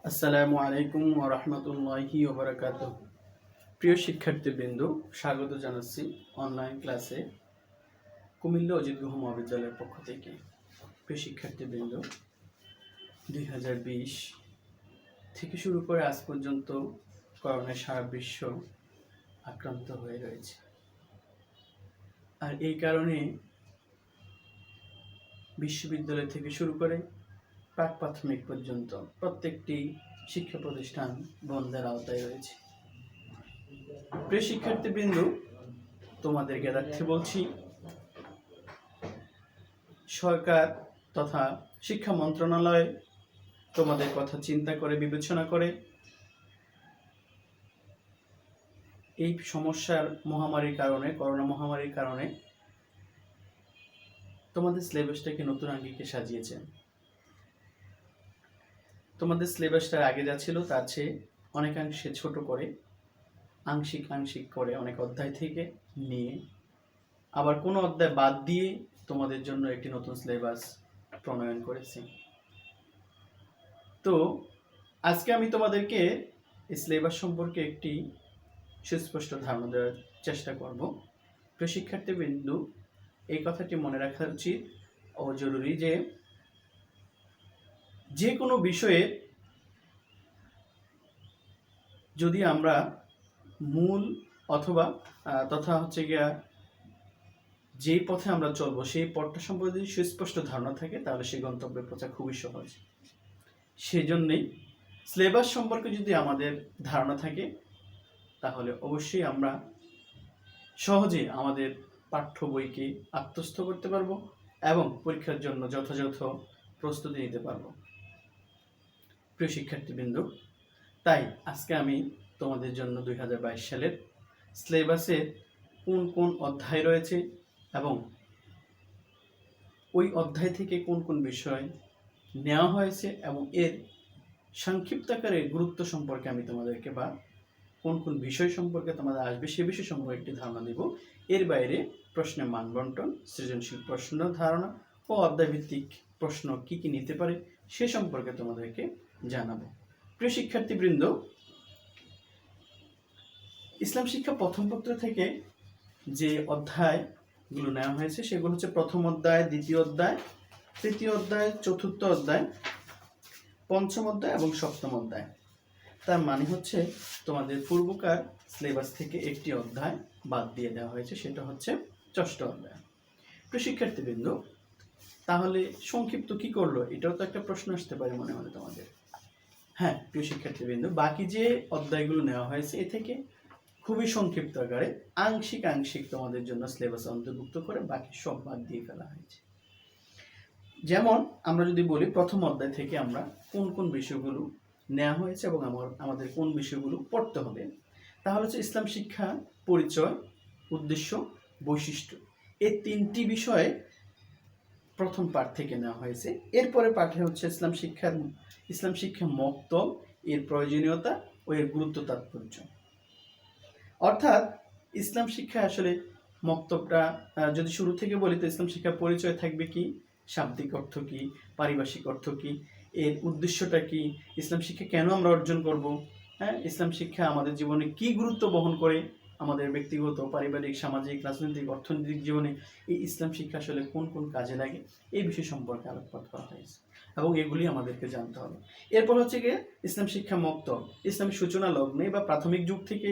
আসসালামু আলাইকুম ওয়া রাহমাতুল্লাহি ওয়া বারাকাতুহু। প্রিয় শিক্ষার্থীবৃন্দ, স্বাগত জানাচ্ছি অনলাইন ক্লাসে কুমিল্লা অজিত গুহ মহাবিদ্যালয়ের পক্ষ থেকে। প্রিয় শিক্ষার্থীবৃন্দ, 2020 থেকে শুরু করে আজ পর্যন্ত করোনায় সারা বিশ্ব আক্রান্ত হয়ে রয়েছে। আর এই কারণে বিশ্ববিদ্যালয় থেকে শুরু করে প্রাক প্রাথমিক পর্যন্ত প্রত্যেকটি শিক্ষা প্রতিষ্ঠান বন্ধের আওতায় রয়েছে। প্রিয় শিক্ষার্থীবৃন্দ, তোমাদের জ্ঞাতার্থে বলছি, সরকার তথা শিক্ষা মন্ত্রণালয় তোমাদের কথা চিন্তা করে বিবেচনা করে এই সমস্যার মহামারীর কারণে, করোনা মহামারীর কারণে তোমাদের সিলেবাসটাকে নতুন আঙ্গিকে সাজিয়েছেন। তোমাদের সিলেবাসটা আগে যা ছিল তার চেয়ে অনেকাংশে ছোট করে, আংশিক করে অনেক অধ্যায় থেকে নিয়ে আবার কোনো অধ্যায় বাদ দিয়ে তোমাদের জন্য একটি নতুন সিলেবাস প্রণয়ন করেছি। তো আজকে আমি তোমাদেরকে এই সিলেবাস সম্পর্কে একটি সুস্পষ্ট ধারণা দেওয়ার চেষ্টা করব। প্রিয় শিক্ষার্থীবৃন্দ, এই কথাটি মনে রাখা উচিত ও জরুরি যে কোনো বিষয়ে যদি আমরা মূল অথবা তথা হচ্ছে গিয়া যেই পথে আমরা চলবো সেই পথটা সম্পর্কে যদি সুস্পষ্ট ধারণা থাকে তাহলে সেই গন্তব্যে পৌঁছা খুবই সহজ। সেই জন্যেই সিলেবাস সম্পর্কে যদি আমাদের ধারণা থাকে তাহলে অবশ্যই আমরা সহজে আমাদের পাঠ্য বইকে আত্মস্থ করতে পারবো এবং পরীক্ষার জন্য যথাযথ প্রস্তুতি নিতে পারবো। প্রিয় শিক্ষার্থীবৃন্দ, তাই আজকে আমি তোমাদের জন্য 2022 সালের সিলেবাসে কোন কোন অধ্যায় রয়েছে এবং ওই অধ্যায় থেকে কোন কোন বিষয় নেওয়া হয়েছে এবং এর সংক্ষিপ্ত আকারে গুরুত্ব সম্পর্কে আমি তোমাদেরকে বা কোন কোন বিষয় সম্পর্কে তোমাদের আসবে সে বিষয় সম্পর্কে একটি ধারণা দেব। এর বাইরে প্রশ্নের মান বন্টন, সৃজনশীল প্রশ্ন ধারণা ও অধ্যায়ভিত্তিক প্রশ্ন কি কি নিতে পারে সে সম্পর্কে তোমাদেরকে জানাবো। প্রিয় শিক্ষার্থীবৃন্দ, ইসলাম শিক্ষা প্রথম পত্র থেকে যে অধ্যায়গুলো নেওয়া হয়েছে সেগুলো হচ্ছে প্রথম অধ্যায়, দ্বিতীয় অধ্যায়, তৃতীয় অধ্যায়, চতুর্থ অধ্যায়, পঞ্চম অধ্যায় এবং সপ্তম অধ্যায়। তার মানে হচ্ছে তোমাদের পূর্বকার সিলেবাস থেকে একটি অধ্যায় বাদ দিয়ে দেওয়া হয়েছে, সেটা হচ্ছে ষষ্ঠ অধ্যায়। প্রিয় শিক্ষার্থীবৃন্দ, তাহলে সংক্ষিপ্ত কি করলো, এটাও তো একটা প্রশ্ন আসতে পারে মনে মনে তোমাদের। হ্যাঁ প্রিয় শিক্ষার্থীবৃন্দ, বাকি যে অধ্যায়গুলো নেওয়া হয়েছে এ থেকে খুবই সংক্ষিপ্ত আকারে আংশিক তোমাদের জন্য সিলেবাস অন্তর্ভুক্ত করে বাকি সব বাদ দিয়ে ফেলা হয়েছে। যেমন আমরা যদি বলি প্রথম অধ্যায় থেকে আমরা কোন কোন বিষয়গুলো নেওয়া হয়েছে এবং আমাদের কোন বিষয়গুলো পড়তে হবে, তাহলে হচ্ছে ইসলাম শিক্ষা পরিচয়, উদ্দেশ্য, বৈশিষ্ট্য, এই তিনটি বিষয়ে প্রথম পাঠ থেকে নেওয়া হয়েছে। এরপরে পাঠে হচ্ছে ইসলাম শিক্ষা মক্তব, এর প্রয়োজনীয়তা ও এর গুরুত্ব তাৎপর্য। অর্থাৎ ইসলাম শিক্ষা আসলে মক্তবটা যদি শুরু থেকে বলি তো ইসলাম শিক্ষার পরিচয় থাকবে কি, শাব্দিক অর্থ কি, পারিভাষিক অর্থ কি, এর উদ্দেশ্যটা কি, ইসলাম শিক্ষা কেন আমরা অর্জন করব, হ্যাঁ ইসলাম শিক্ষা আমাদের জীবনে কি গুরুত্ব বহন করে, আমাদের ব্যক্তিগত, পারিবারিক, সামাজিক, রাজনৈতিক, অর্থনৈতিক জীবনে এই ইসলাম শিক্ষা আসলে কোন কোন কাজে লাগে এই বিষয় সম্পর্কে আলোকপাত করা হয়েছে এবং এগুলি আমাদেরকে জানতে হবে। এরপর হচ্ছে গিয়ে ইসলাম শিক্ষা মক্তব, ইসলামের সূচনা লগ্নে বা প্রাথমিক যুগ থেকে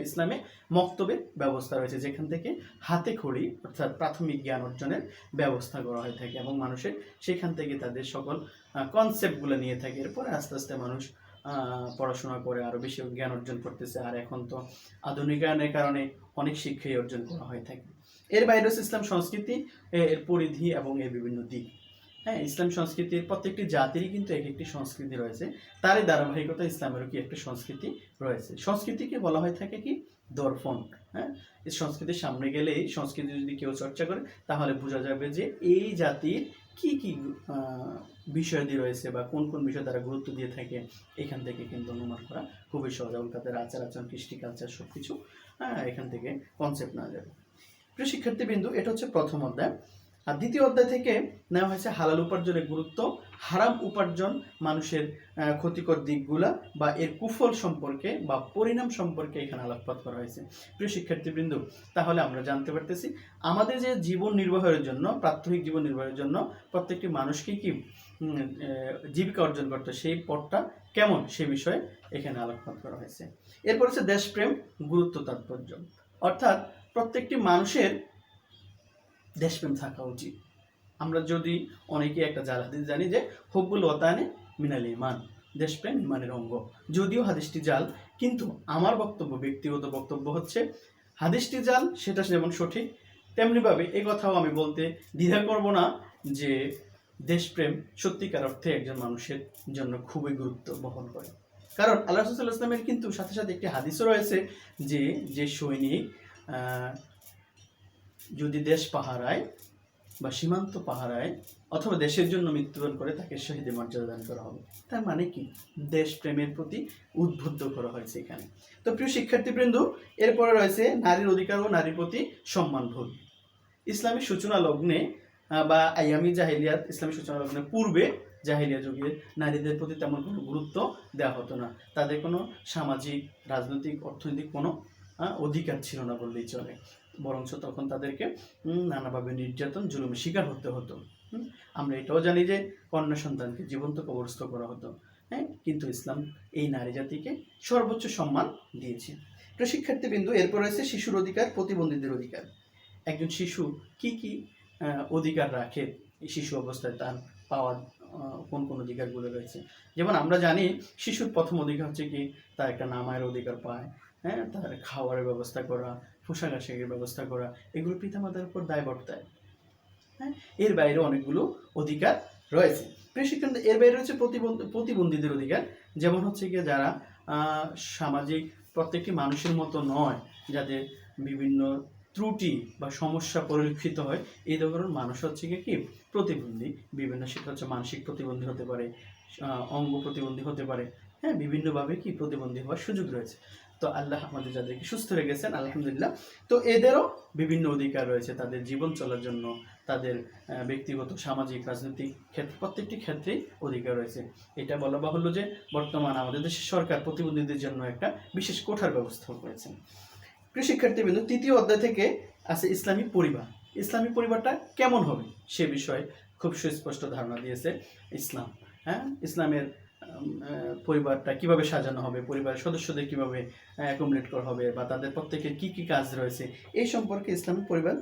ইসলামে মক্তবের ব্যবস্থা রয়েছে, যেখান থেকে হাতে খড়ি অর্থাৎ প্রাথমিক জ্ঞান অর্জনের ব্যবস্থা করা হয়ে থাকে এবং মানুষের সেখান থেকে তাদের সকল কনসেপ্টগুলো নিয়ে থাকে। এরপরে আস্তে আস্তে মানুষ পড়াশোনা করে আরও বেশি জ্ঞান অর্জন করতেছে, আর এখন তো আধুনিকায়নের কারণে অনেক শিক্ষাই অর্জন করা হয়ে থাকে। এর বাইরে হচ্ছে ইসলাম সংস্কৃতি, এর পরিধি এবং এর বিভিন্ন দিক। হ্যাঁ, ইসলাম সংস্কৃতির প্রত্যেকটি জাতিরই কিন্তু এক একটি সংস্কৃতি রয়েছে, তারই ধারাবাহিকতা ইসলামেরও কি একটা সংস্কৃতি রয়েছে। সংস্কৃতিকে বলা হয়ে থাকে কি দর্পণ। হ্যাঁ, এই সংস্কৃতির সামনে গেলে এই সংস্কৃতি যদি কেউ চর্চা করে তাহলে বোঝা যাবে যে এই জাতির কি কি বিষয়াদি রয়েছে বা কোন কোন বিষয় তারা গুরুত্ব দিয়ে থাকে, এখান থেকে কিন্তু অনুমান করা খুবই সহজ এবং তাদের আচার আচরণ, কৃষ্টি, কালচার সব কিছু এখান থেকে কনসেপ্ট নেওয়া যাবে। প্রিয় শিক্ষার্থীবৃন্দ, এটা হচ্ছে প্রথম অধ্যায়। আর দ্বিতীয় অধ্যায় থেকে নেওয়া হয়েছে হালাল উপার্জনের গুরুত্ব, হারাম উপার্জন মানুষের ক্ষতিকর দিকগুলা বা এর কুফল সম্পর্কে বা পরিণাম সম্পর্কে এখানে আলোকপাত করা হয়েছে। প্রিয় শিক্ষার্থীবৃন্দ, তাহলে আমরা জানতে পারতেছি আমাদের যে জীবন নির্বাহের জন্য, প্রাত্যহিক জীবন নির্বাহের জন্য প্রত্যেকটি মানুষকে কি জীবিকা অর্জন করতে, সেই পথটা কেমন সে বিষয়ে এখানে আলোকপাত করা হয়েছে। এরপর হচ্ছে দেশপ্রেম, গুরুত্ব, তাৎপর্য। অর্থাৎ প্রত্যেকটি মানুষের দেশপ্রেম থাকা উচিত। আমরা যদি অনেকে একটা জাল হাদিস জানি যে হুব্বুল ওয়াতানে মিনাল ঈমান, দেশপ্রেম ঈমানের অঙ্গ। যদিও হাদিসটি জাল, কিন্তু আমার বক্তব্য, ব্যক্তিগত বক্তব্য হচ্ছে হাদিসটি জাল সেটা যেমন সঠিক, তেমনিভাবে এই কথাও আমি বলতে দ্বিধা করব না যে দেশপ্রেম সত্যিকার অর্থে একজন মানুষের জন্য খুবই গুরুত্ব বহন করে। কারণ আল্লাহ রাসূল সাল্লাল্লাহু আলাইহি ওয়াসাল্লামের কিন্তু সাথে সাথে একটি হাদিসও রয়েছে যে সৈনিক যদি দেশ পাহারায় বা সীমান্ত পাহারায় অথবা দেশের জন্য মৃত্যুবরণ করে তাকে শহীদের মর্যাদা দান করা হবে। তার মানে কি? দেশপ্রেমের প্রতি উদ্বুদ্ধ করা হয়েছে এখানে। তো প্রিয় শিক্ষার্থীবৃন্দ, এরপরে রয়েছে নারীর অধিকার ও নারীর প্রতি সম্মানবোধ। ইসলামী সূচনা লগ্নে বা আইয়ামি জাহিলিয়াত, ইসলামী সূচনা লগ্নের পূর্বে জাহিলিয়া যুগে নারীদের প্রতি তেমন কোনো গুরুত্ব দেওয়া হতো না। তাদের কোনো সামাজিক, রাজনৈতিক, অর্থনৈতিক কোনো অধিকার ছিল না বললেই চলে। বরঞ্চ তখন তাদেরকে নানাভাবে নির্যাতন, জুলুমের শিকার হতে হতো। আমরা এটাও জানি যে কন্যা সন্তানকে জীবন্ত কবরস্থ করা হতো। হ্যাঁ, কিন্তু ইসলাম এই নারী জাতিকে সর্বোচ্চ সম্মান দিয়েছে। প্রিয় শিক্ষার্থীবৃন্দু, এরপর রয়েছে শিশুর অধিকার, প্রতিবন্ধীদের অধিকার। একজন শিশু কি কি অধিকার রাখে, এই শিশু অবস্থায় তার পাওয়ার কোন কোন অধিকারগুলো রয়েছে। যেমন আমরা জানি শিশুর প্রথম অধিকার হচ্ছে কি, তার একটা নামায়ের অধিকার পায়। হ্যাঁ, তার খাওয়ারের ব্যবস্থা করা, পোশাক আশাকের ব্যবস্থা করা, এগুলো পিতামাতার উপর দায় বর্তায়। হ্যাঁ, এর বাইরে অনেকগুলো অধিকার রয়েছে। প্রিয় শিক্ষার্থী, এর বাইরে রয়েছে প্রতিবন্ধীদের অধিকার। যেমন হচ্ছে গিয়ে যারা সামাজিক প্রত্যেকটি মানুষের মতো নয়, যাদের বিভিন্ন ত্রুটি বা সমস্যা পরিলক্ষিত হয়, এই ধরনের মানুষ হচ্ছে গিয়ে কি প্রতিবন্ধী। বিভিন্ন, সেটা হচ্ছে মানসিক প্রতিবন্ধী হতে পারে, অঙ্গ প্রতিবন্ধী হতে পারে। হ্যাঁ, বিভিন্নভাবে কি প্রতিবন্ধী হওয়ার সুযোগ রয়েছে। তো আল্লাহ আমাদের যাদেরকে সুস্থ রেখেছেন আলহামদুলিল্লাহ, তো এদেরও বিভিন্ন অধিকার রয়েছে তাদের জীবন চলার জন্য, তাদের ব্যক্তিগত, সামাজিক, রাজনৈতিক ক্ষেত্রে, প্রত্যেকটি ক্ষেত্রেই অধিকার রয়েছে। এটা বলা বাহুল্য যে বর্তমান আমাদের দেশের সরকার প্রতিবন্ধীদের জন্য একটা বিশেষ কোঠার ব্যবস্থা করেছেন। প্রিয় শিক্ষার্থীবৃন্দ, তৃতীয় অধ্যায় থেকে আছে ইসলামী পরিবার। ইসলামী পরিবারটা কেমন হবে সে বিষয়ে খুব সুস্পষ্ট ধারণা দিয়েছে ইসলাম। হ্যাঁ, ইসলামের পরিবারটা কিভাবে সাজানো হবে, পরিবারের সদস্যদের কিভাবে অ্যাকোমোডেট করা হবে, বা তাদের প্রত্যেকের কি কি কাজ রয়েছে, এই সম্পর্কে ইসলামী পরিবার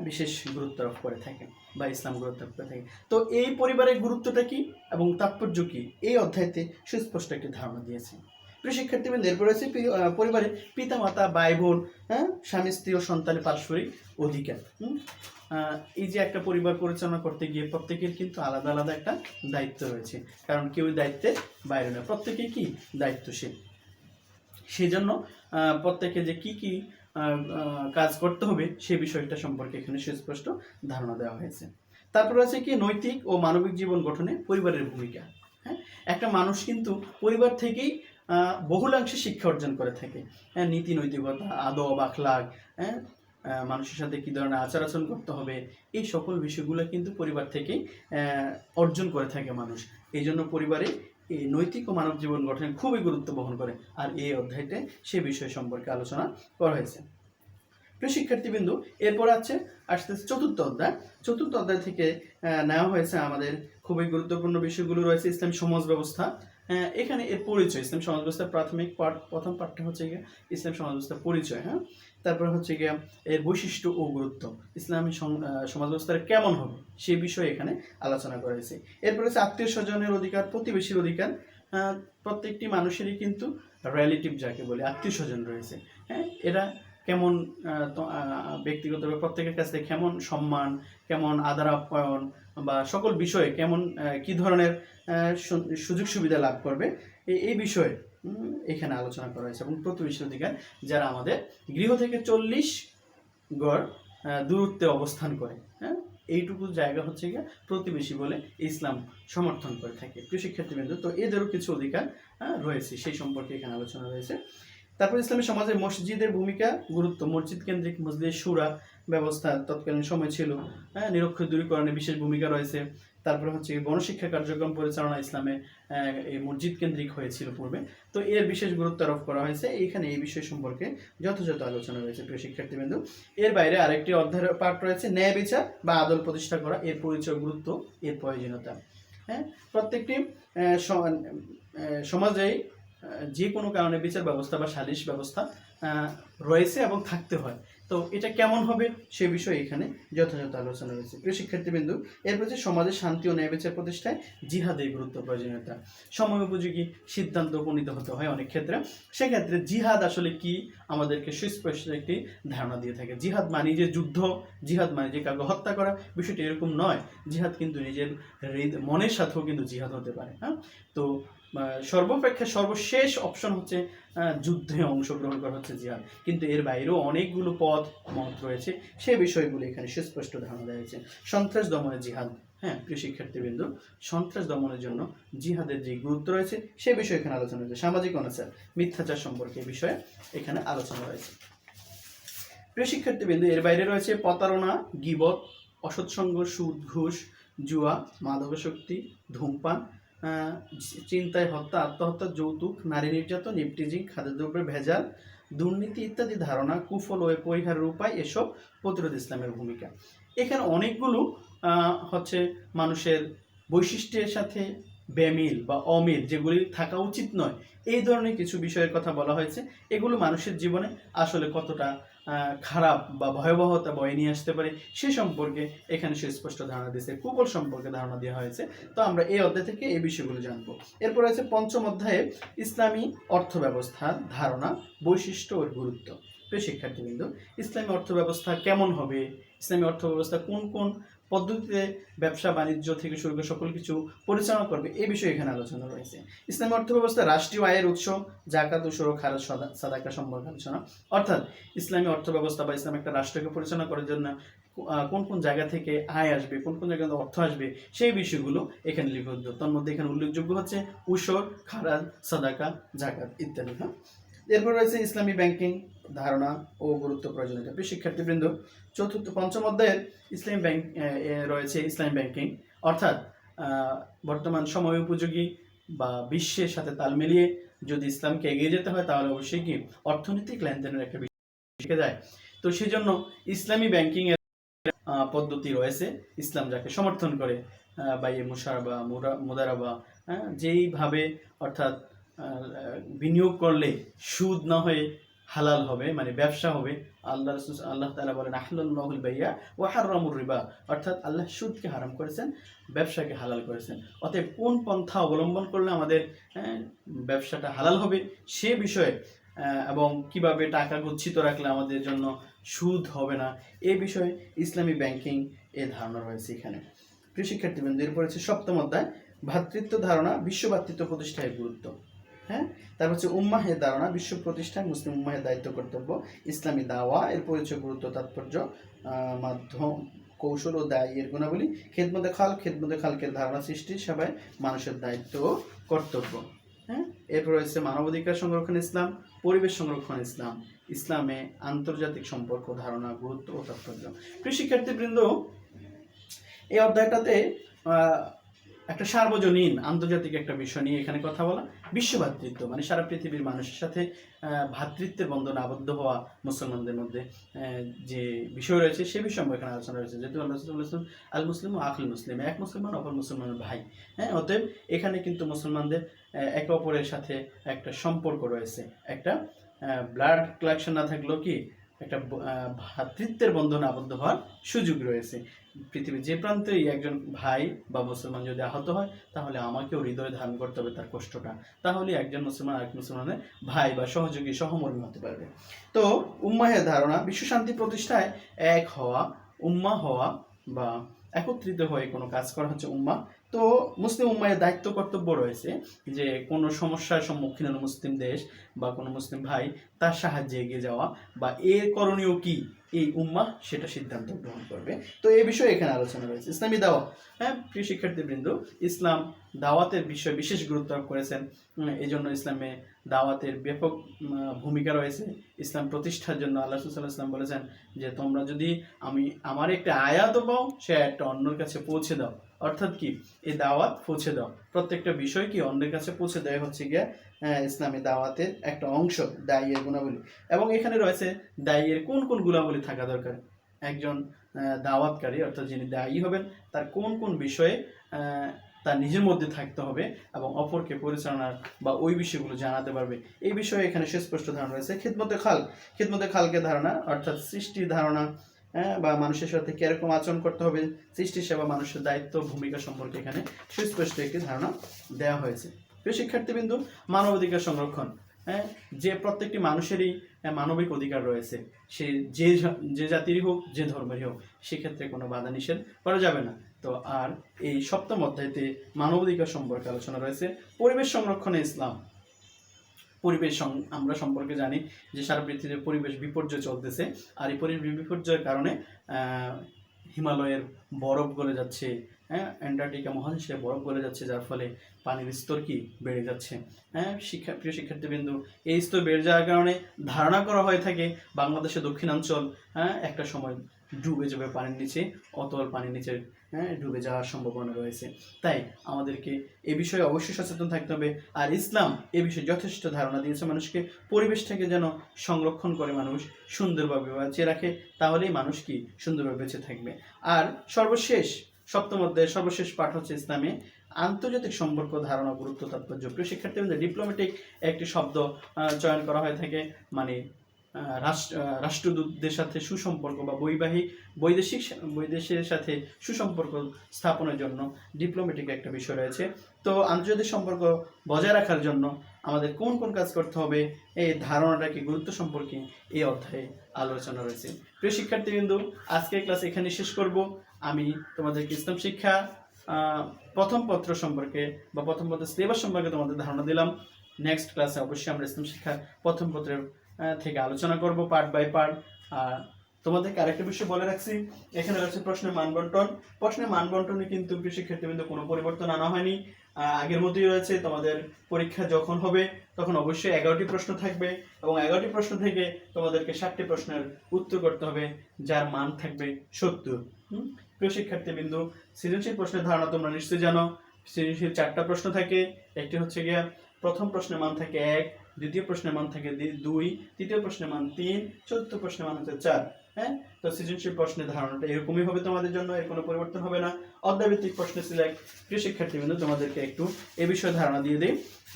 বিশেষ গুরুত্ব আরোপ করে থাকে বা ইসলাম গুরুত্ব আরোপ করে থাকে। তো এই পরিবারের গুরুত্বটা কি এবং তাৎপর্য কি, এই অধ্যায়তে সুস্পষ্ট একটি ধারণা দিয়েছে। প্রিয় শিক্ষার্থীবৃন্দ, এরপর রয়েছে পরিবারে পিতা মাতা, ভাই বোন, স্বামী স্ত্রী ও সন্তানের পারস্পরিক অধিকার। এই যে একটা পরিবার পরিচালনা করতে গিয়ে প্রত্যেকের কিন্তু আলাদা আলাদা একটা দায়িত্ব রয়েছে, কারণ কেউ দায়িত্বের বাইরে না, প্রত্যেকেই কি দায়িত্বশীল। সেই জন্য প্রত্যেকে যে কি কি কাজ করতে হবে সে বিষয়টা সম্পর্কে এখানে সুস্পষ্ট ধারণা দেওয়া হয়েছে। তারপর আছে কি নৈতিক ও মানবিক জীবন গঠনে পরিবারের ভূমিকা। হ্যাঁ, একটা মানুষ কিন্তু পরিবার থেকেই বহুলাংশে শিক্ষা অর্জন করে থাকে। হ্যাঁ, নীতি নৈতিকতা, আদব আখলাক, হ্যাঁ, মানুষের সাথে কী ধরনের আচার আচরণ করতে হবে, এই সকল বিষয়গুলো কিন্তু পরিবার থেকেই অর্জন করে থাকে মানুষ। এই জন্য পরিবারে এই নৈতিক ও মানব জীবন গঠনে খুবই গুরুত্ব বহন করে। আর এই অধ্যায়তে সে বিষয় সম্পর্কে আলোচনা করা হয়েছে। প্রিয় শিক্ষার্থীবৃন্দু, এরপর আসতে চতুর্থ অধ্যায়। চতুর্থ অধ্যায় থেকে নেওয়া হয়েছে আমাদের খুবই গুরুত্বপূর্ণ বিষয়গুলো রয়েছে ইসলাম সমাজ ব্যবস্থা। এখানে এর পরিচয়, ইসলাম সমাজ ব্যবস্থার প্রাথমিক প্রথম পাঠটা হচ্ছে গিয়ে ইসলাম সমাজ ব্যবস্থার পরিচয়। হ্যাঁ, তারপর হচ্ছে গিয়ে এর বৈশিষ্ট্য ও গুরুত্ব, ইসলামী সমাজ ব্যবস্থার কেমন হবে সে বিষয়ে এখানে আলোচনা করা হয়েছে। এরপর হচ্ছে আত্মীয় স্বজনের অধিকার, প্রতিবেশীর অধিকার। প্রত্যেকটি মানুষেরই কিন্তু রিলেটিভ যাকে বলে আত্মীয় স্বজন রয়েছে। হ্যাঁ, এরা কেমন ব্যক্তিগতভাবে প্রত্যেকের কাছ থেকে কেমন সম্মান, কেমন আদর আপ্যায়ন বা সকল বিষয়ে কেমন কি ধরনের সুযোগ সুবিধা লাভ করবে, এই বিষয়ে এখানে আলোচনা করা হয়েছে। এবং প্রতিবেশী অধিকার, যারা আমাদের গৃহ থেকে 40 গড় দূরত্বে অবস্থান করে, হ্যাঁ, এইটুকু জায়গা হচ্ছে গিয়ে প্রতিবেশী বলে ইসলাম সমর্থন করে থাকে। প্রিয় শিক্ষার্থীবৃন্দ, তো এদেরও কিছু অধিকার রয়েছে, সেই সম্পর্কে এখানে আলোচনা রয়েছে। তারপর ইসলামী সমাজে মসজিদের ভূমিকা গুরুত্ব, মসজিদ কেন্দ্রিক মজলিস শুরা ব্যবস্থা তৎকালীন সময় ছিল, হ্যাঁ, নিরক্ষর দূরীকরণে বিশেষ ভূমিকা রয়েছে। তারপরে হচ্ছে গণশিক্ষা কার্যক্রম পরিচালনা ইসলামে এই মসজিদ কেন্দ্রিক হয়েছিল পূর্বে, তো এর বিশেষ গুরুত্ব আরোপ করা হয়েছে। এখানে এই বিষয় সম্পর্কে যথাযথ আলোচনা রয়েছে প্রিয় শিক্ষার্থীবৃন্দ। এর বাইরে আরেকটি অধ্যায়ের পাঠ রয়েছে ন্যায় বিচার বা আদল প্রতিষ্ঠা করা, এর পরিচয়, গুরুত্ব, এর প্রয়োজনীয়তা। হ্যাঁ, প্রত্যেকটি সমাজেই যে কোনো কারণে বিচার ব্যবস্থা বা সালিশ ব্যবস্থা রয়েছে এবং থাকতে হয়। তো এটা কেমন হবে সে বিষয়ে এখানে যথাযথ আলোচনা রয়েছে প্রিয় শিক্ষার্থীবৃন্দু। এরপর হচ্ছে সমাজে শান্তি ও ন্যায় বিচার প্রতিষ্ঠায় জিহাদের গুরুত্ব, প্রয়োজনীয়তা। সময় উপযোগী সিদ্ধান্ত উপনীত হতে হয় অনেক ক্ষেত্রে, সেক্ষেত্রে জিহাদ আসলে কি আমাদেরকে সুস্পষ্ট একটি ধারণা দিয়ে থাকে। জিহাদ মানে যে যুদ্ধ, জিহাদ মানে যে কাউকে হত্যা করা, বিষয়টি এরকম নয়। জিহাদ কিন্তু নিজের মনের সাথেও কিন্তু জিহাদ হতে পারে। হ্যাঁ, তো সর্বাপেক্ষা সর্বশেষ অপশন হচ্ছে যুদ্ধে অংশগ্রহণ করা হচ্ছে জিহাদ, কিন্তু এর বাইরেও অনেকগুলো পথ মত রয়েছে, সে বিষয়গুলো এখানে সুস্পষ্ট ধারণা দেওয়া হয়েছে। সন্ত্রাস দমনে জিহাদ, হ্যাঁ প্রিয় শিক্ষার্থীবৃন্দ, সন্ত্রাস দমনের জন্য জিহাদের যে গুরুত্ব রয়েছে সে বিষয়ে এখানে আলোচনা রয়েছে। সামাজিক অনাচার, মিথ্যাচার সম্পর্কে এই বিষয়ে এখানে আলোচনা রয়েছে প্রিয় শিক্ষার্থীবৃন্দ। এর বাইরে রয়েছে প্রতারণা, গীবত, অসৎসঙ্গ, সুদ, ঘুষ, জুয়া, মাদকাসক্তি, ধূমপান, চিন্তায় হত্যা, আত্মহত্যা, যৌতুক, নারী নির্যাতন, ইফটিজিং, খাদ্যদ্রব্যের ভেজাল, দুর্নীতি ইত্যাদি ধারণা, কুফল ও পরিহারের উপায়, এসব প্রতিরোধ ইসলামের ভূমিকা। এখানে অনেকগুলো হচ্ছে মানুষের বৈশিষ্ট্যের সাথে বেমিল বা অমিল, যেগুলি থাকা উচিত নয়, এই ধরনের কিছু বিষয়ের কথা বলা হয়েছে। এগুলো মানুষের জীবনে আসলে কতটা খারাপ বা ভয়াবহতা বয়ে নিয়ে আসতে পারে সে সম্পর্কে এখানে সুস্পষ্ট ধারণা দিয়েছে। কুফল সম্পর্কে ধারণা দেওয়া হয়েছে। তো আমরা এই অধ্যায় থেকে এই বিষয়গুলো জানবো। এরপর আছে পঞ্চম অধ্যায়ে ইসলামী অর্থ ব্যবস্থার ধারণা, বৈশিষ্ট্য ও গুরুত্ব। প্রিয় শিক্ষার্থীবৃন্দ, ইসলামী অর্থ ব্যবস্থা কেমন হবে, ইসলামী অর্থ ব্যবস্থা কোন কোন পদ্ধতিতে ব্যবসা বাণিজ্য থেকে শুরু করে সকল কিছু পরিচালনা করবে, এই বিষয়ে এখানে আলোচনা রয়েছে। ইসলামী অর্থ ব্যবস্থা রাষ্ট্রীয় আয়ের উৎস, জাকাত, উসুর, খারাজ, সাদাকা সম্পর্কে আলোচনা। অর্থাৎ ইসলামী অর্থ ব্যবস্থা বা ইসলাম একটা রাষ্ট্রকে পরিচালনা করার জন্য কোন কোন জায়গা থেকে আয় আসবে, কোন কোন জায়গা থেকে অর্থ আসবে, সেই বিষয়গুলো এখানে লিপিবদ্ধ। তার মধ্যে এখানে উল্লেখযোগ্য হচ্ছে উসুর, খারাজ, সাদাকা, জাকাত ইত্যাদি। হ্যাঁ, এরপর রয়েছে ইসলামী ব্যাংকিং ধারণা ও গুরুত্ব, প্রয়োজনীয়তা। প্রিয় শিক্ষার্থীবৃন্দ, পঞ্চম অধ্যায়ের ইসলামী ব্যাংক রয়েছে ইসলামী ব্যাংকিং, অর্থাৎ বর্তমান সময় উপযোগী বা বিশ্বের সাথে তাল মিলিয়ে যদি ইসলামকে এগিয়ে যেতে হয় তাহলে অবশ্যই কি অর্থনৈতিক লেনদেনের একটা বিষয় শিখে যায়। তো সেই জন্য ইসলামী ব্যাংকিং এর পদ্ধতি রয়েছে, ইসলাম যাকে সমর্থন করে, বাইয়ে মুশারাবা, মুদারাবা, যেইভাবে অর্থাৎ বিনিয়োগ করলে সুদ না হয়ে হালাল হবে, মানে ব্যবসা হবে। আল্লাহ তাআলা বলেন আহলাল্লাহুল বাইয়া ওয়া হারামার রিবা, অর্থাৎ আল্লাহ সুদকে হারাম করেছেন, ব্যবসাকে হালাল করেছেন। অতএব কোন পন্থা অবলম্বন করলে আমাদের ব্যবসাটা হালাল হবে সে বিষয়ে এবং কিভাবে টাকা গচ্ছিত রাখলে আমাদের জন্য সুদ হবে না, এই বিষয়ে ইসলামী ব্যাংকিং এর ধারণা রয়েছে এখানে। প্রিয় শিক্ষার্থীবৃন্দ, এরপর হচ্ছে সপ্তম অধ্যায় ভ্রাতৃত্ব ধারণা, বিশ্ব ভ্রাতৃত্ব প্রতিষ্ঠায় গুরুত্ব। হ্যাঁ, তারপর হচ্ছে উম্মাহের ধারণা, বিশ্ব প্রতিষ্ঠায় মুসলিম উম্মাহের দায়িত্ব, কর্তব্য, ইসলামী দাওয়া, এর পরিচয়, গুরুত্ব, তাৎপর্য, মাধ্যম, কৌশল ও দায়ী এর গুণাবলী, খেদমতে খালকের ধারণা, সৃষ্টি সেবায় মানুষের দায়িত্ব ও কর্তব্য। হ্যাঁ, এরপর রয়েছে মানবাধিকার সংরক্ষণ ইসলাম, পরিবেশ সংরক্ষণ ইসলাম, ইসলামে আন্তর্জাতিক সম্পর্ক ধারণা, গুরুত্ব ও তাৎপর্য। প্রিয় শিক্ষার্থীবৃন্দ, এই অধ্যায়টাতে একটা সার্বজনীন আন্তর্জাতিক একটা বিষয় নিয়ে এখানে কথা বলা, বিশ্ব ভ্রাতৃত্ব মানে সারা পৃথিবীর মানুষের সাথে ভ্রাতৃত্বের বন্ধনে আবদ্ধ হওয়া মুসলমানদের মধ্যে যে বিষয় রয়েছে সে বিষয় এখানে আলোচনা রয়েছে। যেহেতু আল্লাহ আল মুসলিম ও আখুল মুসলিম, এক মুসলমান অপর মুসলমানের ভাই। হ্যাঁ, অতএব এখানে কিন্তু মুসলমানদের একে অপরের সাথে একটা সম্পর্ক রয়েছে, একটা ব্লাড কালেকশন না থাকলেও কি একটা ভ্রাতৃত্বের বন্ধনে আবদ্ধ হওয়ার সুযোগ রয়েছে। পৃথিবীর যে প্রান্তেই একজন ভাই বা মুসলমান যদি আহত হয় তাহলে আমাকেও হৃদয়ে ধারণ করতে হবে তার কষ্টটা, তাহলে একজন মুসলমান আরেক মুসলমানের ভাই বা সহযোগী সহমর্মী হতে পারবে। তো উম্মাহের ধারণা, বিশ্ব শান্তি প্রতিষ্ঠায় এক হওয়া, উম্মা হওয়া বা একত্রিত হয়ে কোনো কাজ করা হচ্ছে উম্মা। তো মুসলিম উম্মাহের দায়িত্ব কর্তব্য রয়েছে যে কোনো সমস্যার সম্মুখীন হলো মুসলিম দেশ বা কোনো মুসলিম ভাই তার সাহায্যে এগিয়ে যাওয়া বা এর করণীয় কি এই উম্মাহ সেটা সিদ্ধান্ত গ্রহণ করবে। তো এই বিষয়ে এখানে আলোচনা রয়েছে। ইসলামী দাওয়াত, হ্যাঁ প্রিয় শিক্ষার্থীবৃন্দ, ইসলাম দাওয়াতের বিষয়ে বিশেষ গুরুত্ব আরোপ করেছেন। এই জন্য ইসলামে দাওয়াতের ব্যাপক ভূমিকা রয়েছে। ইসলাম প্রতিষ্ঠার জন্য আল্লাহ রাসূল সাল্লাল্লাহু আলাইহি ওয়াসাল্লাম বলেছেন যে তোমরা যদি আমার একটা আয়াত পাও, সে আয়াতটা অন্যের কাছে পৌঁছে দাও। অর্থাৎ কি, এই দাওয়াত পৌঁছে দাও, প্রত্যেকটা বিষয় কি অন্যের কাছে পৌঁছে দেওয়া হচ্ছে গিয়া ইসলামী দাওয়াতের একটা অংশ, দায়ীর গুণাবলী। এবং এখানে রয়েছে দায়ীর কোন কোন গুণাবলী থাকা দরকার। একজন দাওয়াতকারী অর্থাৎ যিনি দায়ী হবেন তার কোন কোন বিষয়ে তার নিজের মধ্যে থাকতে হবে এবং অপরকে পরিচালনার বা ওই বিষয়গুলো জানাতে পারবে, এই বিষয়ে এখানে সুস্পষ্ট ধারণা রয়েছে। খিদমতে খালকে ধারণা অর্থাৎ সৃষ্টির ধারণা, বা মানুষের সাথে কিরকম আচরণ করতে হবে, সৃষ্টি সেবা, মানুষের দায়িত্ব ভূমিকা সম্পর্কে এখানে সুস্পষ্ট একটি ধারণা দেওয়া হয়েছে। প্রিয় শিক্ষার্থীবৃন্দ, মানবাধিকার সংরক্ষণ, যে প্রত্যেকটি মানুষেরই মানবিক অধিকার রয়েছে, সে যে জাতিরই হোক, যে ধর্মেরই হোক, সেক্ষেত্রে কোনো বাধা নিষেধ করা যাবে না। তো আর এই সপ্তম অধ্যায়তে মানবাধিকার সম্পর্কে আলোচনা রয়েছে। পরিবেশ সংরক্ষণে ইসলাম। পরিবেশ আমরা সম্পর্কে জানি যে সারা পৃথিবীতে পরিবেশ বিপর্যয় চলতেছে, আর এই পরিবেশ বিপর্যয়ের কারণে হিমালয়ের বরফ গলে যাচ্ছে, অ্যান্টার্কটিকা মহাদেশে বরফ গলে যাচ্ছে, যার ফলে পানির স্তর কি বেড়ে যাচ্ছে। প্রিয় শিক্ষার্থীবৃন্দ, এই স্তর বেড়ে যাওয়ার কারণে ধারণা করা হয়ে থাকে বাংলাদেশের দক্ষিণাঞ্চল একটা সময় ডুবে যাবে পানির নিচে, অতল পানির নিচে ডুবে যাওয়ার সম্ভাবনা রয়েছে। তাই আমাদেরকে এ বিষয়ে অবশ্যই সচেতন থাকতে হবে। আর ইসলাম এ বিষয়ে যথেষ্ট ধারণা দিয়েছে মানুষকে, পরিবেশটাকে যেন সংরক্ষণ করে মানুষ সুন্দরভাবে বাঁচিয়ে রাখে, তাহলেই মানুষ কি সুন্দরভাবে বেঁচে থাকবে। আর সর্বশেষ সপ্তম অধ্যায়ের সর্বশেষ পাঠ হচ্ছে ইসলামে আন্তর্জাতিক সম্পর্ক, ধারণা, গুরুত্ব, তাৎপর্য। প্রিয় শিক্ষার্থীদের, ডিপ্লোম্যাটিক একটি শব্দ চয়ন করা হয়ে থাকে, মানে রাষ্ট্রদূতদের সাথে সুসম্পর্ক বা বৈদেশের সাথে সুসম্পর্ক স্থাপনের জন্য ডিপ্লোম্যাটিক একটা বিষয় রয়েছে। তো আন্তর্জাতিক সম্পর্ক বজায় রাখার জন্য আমাদের কোন কোন কাজ করতে হবে, এই ধারণাটা কি গুরুত্ব সম্পর্কে এই অধ্যায়ে আলোচনা রয়েছে। প্রিয় শিক্ষার্থীবৃন্দ, আজকের ক্লাস এখানে শেষ করব। আমি তোমাদেরকে ইসলাম শিক্ষা প্রথম পত্র সম্পর্কে বা প্রথম পত্রের সিলেবাস সম্পর্কে তোমাদের ধারণা দিলাম। নেক্সট ক্লাসে অবশ্যই আমরা ইসলাম শিক্ষা প্রথম পত্রের থেকে আলোচনা করব পার্ট বাই পার্ট। আর তোমাদেরকে আরেকটা বিষয় বলে রাখছি, এখানে রয়েছে প্রশ্নের মান বন্টন। প্রশ্নের মান বন্টনে কিন্তু প্রিয় শিক্ষার্থীবৃন্দ কোনো পরিবর্তন আনা হয়নি, আগের মতোই রয়েছে। তোমাদের পরীক্ষা যখন হবে তখন অবশ্যই 11টি প্রশ্ন থাকবে এবং 11টি প্রশ্ন থেকে তোমাদেরকে 7টি প্রশ্নের উত্তর করতে হবে, যার মান থাকবে 70। প্রিয় শিক্ষার্থীবৃন্দ, সৃজনশীল প্রশ্নের ধারণা তোমরা নিশ্চয়ই জানো। সৃজনশীল 4টা প্রশ্ন থাকে। একটি হচ্ছে গিয়া প্রথম প্রশ্নের মান থাকে 1, দ্বিতীয় প্রশ্নের মান থাকে 2, তৃতীয় প্রশ্নের মান 3, চতুর্থ প্রশ্নের মান হচ্ছে 4। তো সৃজনশীল প্রশ্নের ধারণাটা এরকমই হবে তোমাদের জন্য, এর কোনো পরিবর্তন হবে না। অধ্যায়ভিত্তিক প্রশ্ন সিলেক্ট। প্রিয় শিক্ষার্থীবৃন্দ, তোমাদেরকে একটু এ বিষয়ে ধারণা দিয়ে দিই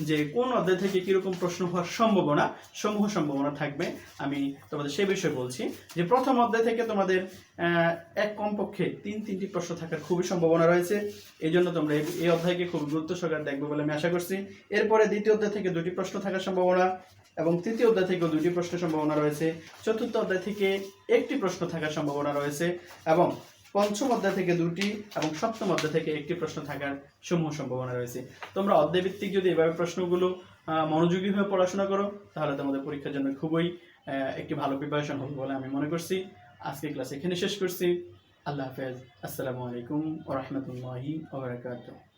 যে কোন অধ্যায় থেকে কিরকম প্রশ্ন হওয়ার সম্ভাবনা থাকবে। আমি তোমাদের সে বিষয়ে বলছি যে প্রথম অধ্যায় থেকে তোমাদের কমপক্ষে 3টি প্রশ্ন থাকার খুবই সম্ভাবনা রয়েছে। এই জন্য তোমরা এই অধ্যায়কে খুব গুরুত্ব সহকারে দেখবে বলে আমি আশা করছি। এরপরে দ্বিতীয় অধ্যায় থেকে 2টি প্রশ্ন থাকার সম্ভাবনা এবং তৃতীয় অধ্যায় থেকেও 2টি প্রশ্নের সম্ভাবনা রয়েছে। চতুর্থ অধ্যায় থেকে 1টি প্রশ্ন থাকার সম্ভাবনা রয়েছে এবং পঞ্চম অধ্যায় থেকে 2টি এবং সপ্তম অধ্যায় থেকে 1টি প্রশ্ন থাকার সম্ভাবনা রয়েছে। তোমরা অধ্যায়ভিত্তিক যদি এভাবে প্রশ্নগুলো মনোযোগী হয়ে পড়াশোনা করো, তাহলে তোমাদের পরীক্ষার জন্য খুবই একটি ভালো প্রিপারেশন হবে বলে আমি মনে করছি। আজকে ক্লাস এখানে শেষ করছি। আল্লাহ হাফেজ। আসসালামু আলাইকুম ওয়া রাহমাতুল্লাহি ওয়া বারাকাতুহু।